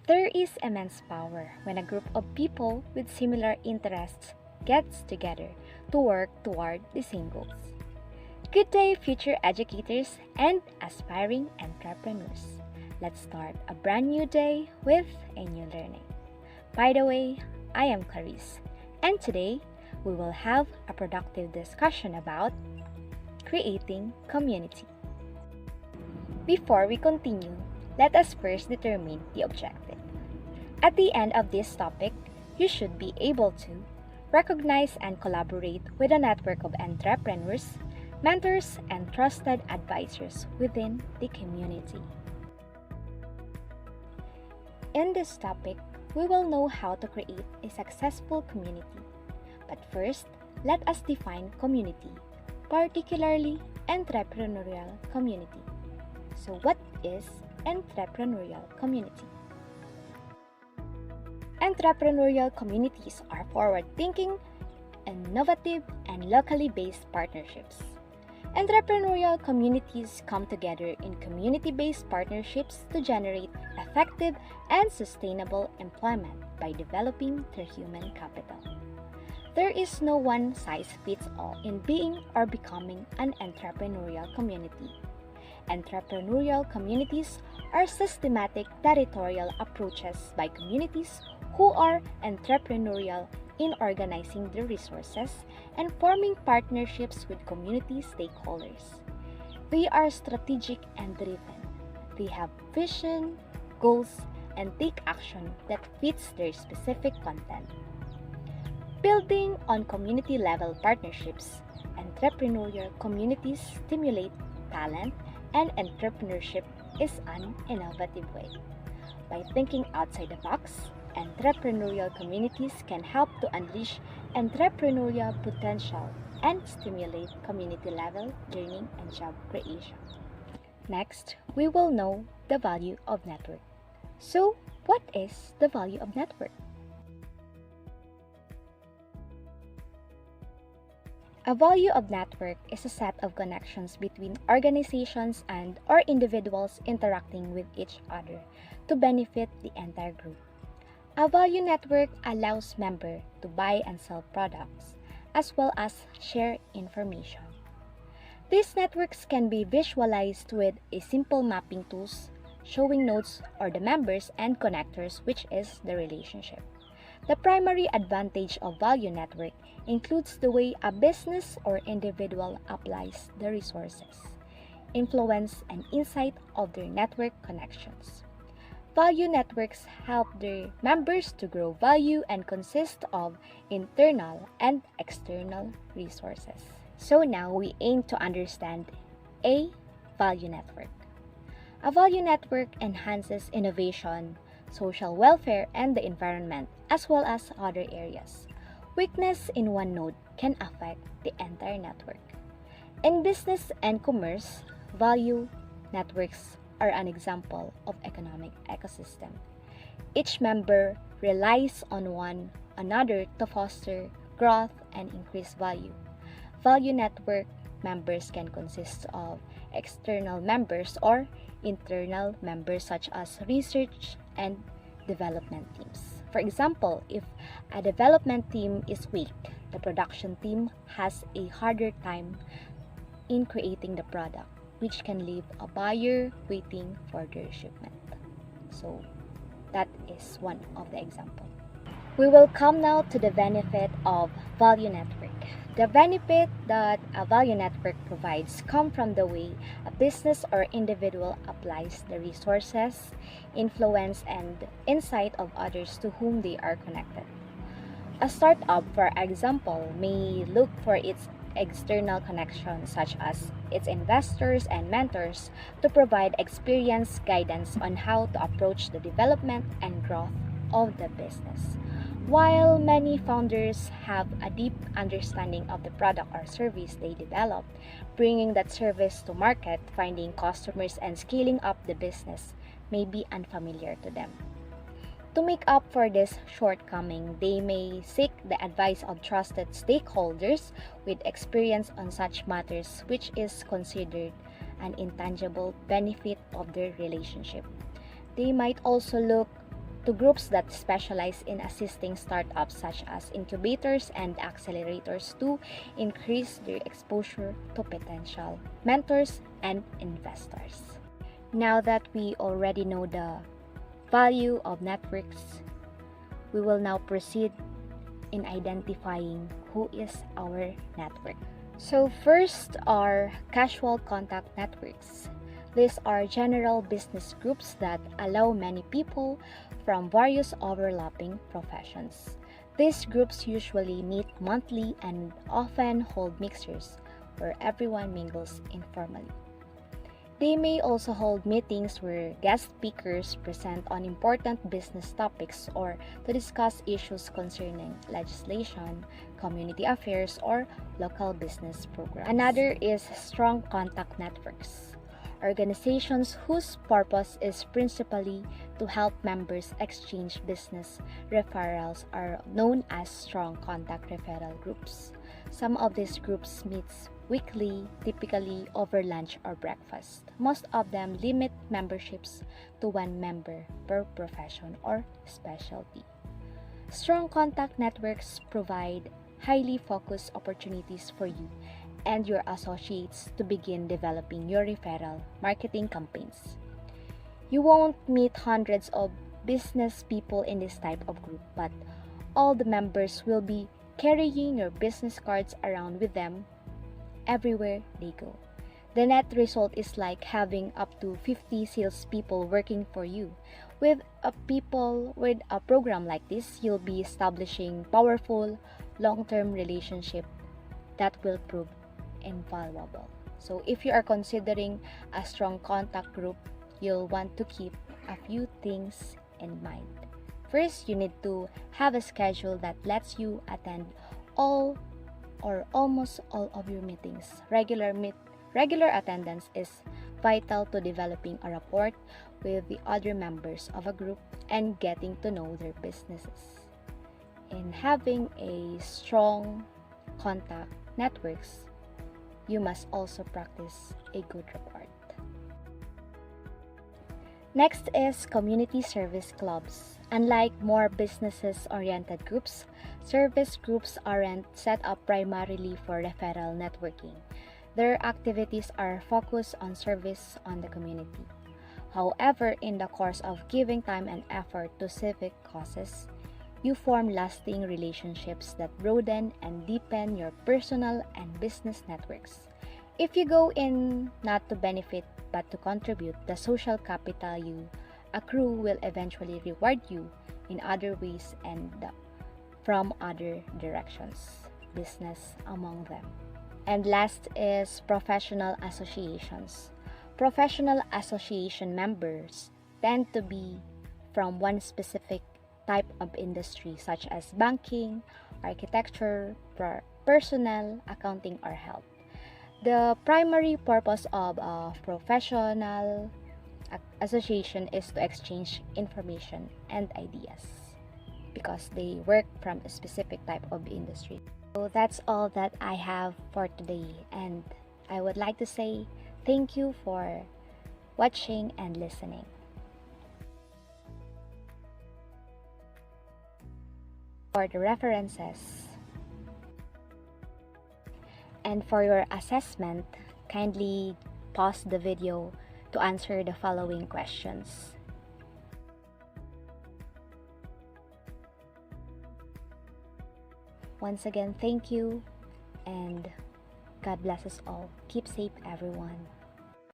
There is immense power when a group of people with similar interests gets together to work toward the same goals. Good day, future educators and aspiring entrepreneurs. Let's start a brand new day with a new learning. By the way, I am Clarice, and today we will have a productive discussion about creating community. Before we continue, let us first determine the objective. At the end of this topic, you should be able to recognize and collaborate with a network of entrepreneurs, mentors, and trusted advisors within the community. In this topic, we will know how to create a successful community. But first, let us define community, particularly entrepreneurial community. So what is entrepreneurial community? Entrepreneurial communities are forward-thinking, innovative, and locally based partnerships. Entrepreneurial communities come together in community-based partnerships to generate effective and sustainable employment by developing their human capital. There is no one-size-fits-all in being or becoming an entrepreneurial community. Entrepreneurial communities are systematic territorial approaches by communities who are entrepreneurial in organizing their resources and forming partnerships with community stakeholders. They are strategic and driven. They have vision, goals, and take action that fits their specific content. Building on community-level partnerships, entrepreneurial communities stimulate talent and entrepreneurship is an innovative way. By thinking outside the box, entrepreneurial communities can help to unleash entrepreneurial potential and stimulate community-level learning and job creation. Next, we will know the value of network. So, what is the value of network? A value of network is a set of connections between organizations and or individuals interacting with each other to benefit the entire group. A value network allows members to buy and sell products, as well as share information. These networks can be visualized with a simple mapping tools showing nodes or the members and connectors, which is the relationship. The primary advantage of value network includes the way a business or individual applies the resources, influence, and insight of their network connections. Value networks help their members to grow value and consist of internal and external resources. So now we aim to understand a value network. A value network enhances innovation, social welfare, and the environment, as well as other areas. Weakness in one node can affect the entire network. In business and commerce, value networks are an example of economic ecosystem. Each member relies on one another to foster growth and increase value. Value network members can consist of external members or internal members such as research and development teams. For example, if a development team is weak, the production team has a harder time in creating the product, which can leave a buyer waiting for their shipment. So that is one of the examples. We will come now to the benefit of value network. The benefit that a value network provides come from the way a business or individual applies the resources, influence, and insight of others to whom they are connected. A startup, for example, may look for its external connections such as its investors and mentors to provide experience guidance on how to approach the development and growth of the business. While many founders have a deep understanding of the product or service they develop, bringing that service to market, finding customers, and scaling up the business may be unfamiliar to them. To make up for this shortcoming, they may seek the advice of trusted stakeholders with experience on such matters, which is considered an intangible benefit of their relationship. They might also look to groups that specialize in assisting startups such as incubators and accelerators to increase their exposure to potential mentors and investors. Now that we already know the value of networks, we will now proceed in identifying who is our network. So first are casual contact networks. These are general business groups that allow many people from various overlapping professions. These groups usually meet monthly and often hold mixers where everyone mingles informally. They may also hold meetings where guest speakers present on important business topics or to discuss issues concerning legislation, community affairs, or local business programs. Another is strong contact networks. Organizations whose purpose is principally to help members exchange business referrals are known as strong contact referral groups. Some of these groups meet weekly, typically over lunch or breakfast. Most of them limit memberships to one member per profession or specialty. Strong contact networks provide highly focused opportunities for you and your associates to begin developing your referral marketing campaigns. You won't meet hundreds of business people in this type of group, but all the members will be carrying your business cards around with them everywhere they go. The net result is like having up to 50 salespeople working for you. With a program like this, you'll be establishing powerful long-term relationship that will prove invaluable. So if you are considering a strong contact group, you'll want to keep a few things in mind. First, you need to have a schedule that lets you attend all or almost all of your meetings. Regular attendance is vital to developing a rapport with the other members of a group and getting to know their businesses. In having a strong contact networks, you must also practice a good rapport. Next is community service clubs. Unlike more businesses-oriented groups, service groups aren't set up primarily for referral networking. Their activities are focused on service on the community. However, in the course of giving time and effort to civic causes, you form lasting relationships that broaden and deepen your personal and business networks. If you go in not to benefit but to contribute, the social capital you accrue will eventually reward you in other ways and from other directions, business among them. And last is professional associations. Professional association members tend to be from one specific type of industry such as banking, architecture, personnel, accounting, or health. The primary purpose of a professional association is to exchange information and ideas because they work from a specific type of industry. So that's all that I have for today, and I would like to say thank you for watching and listening. For the references and for your assessment, kindly pause the video to answer the following questions. Once again, thank you, and God bless us all. Keep safe, everyone.